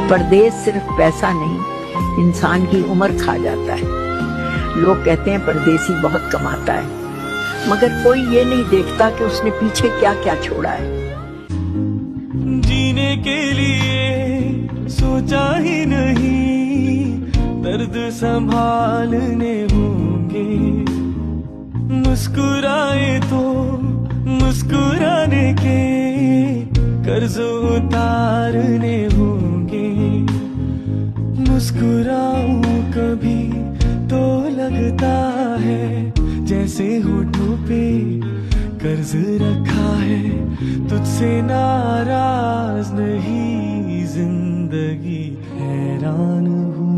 परदेश सिर्फ पैसा नहीं, इंसान की उम्र खा जाता है। लोग कहते हैं परदेसी बहुत कमाता है, मगर कोई ये नहीं देखता कि उसने पीछे क्या क्या छोड़ा है। जीने के लिए सोचा ही नहीं, दर्द संभालने होंगे। मुस्कुराए तो मुस्कुराने के कर्ज उतारने होंगे। मुस्कुराऊं कभी तो लगता है जैसे होठों पे कर्ज रखा है। तुझसे नाराज नहीं, जिंदगी हैरान हूँ।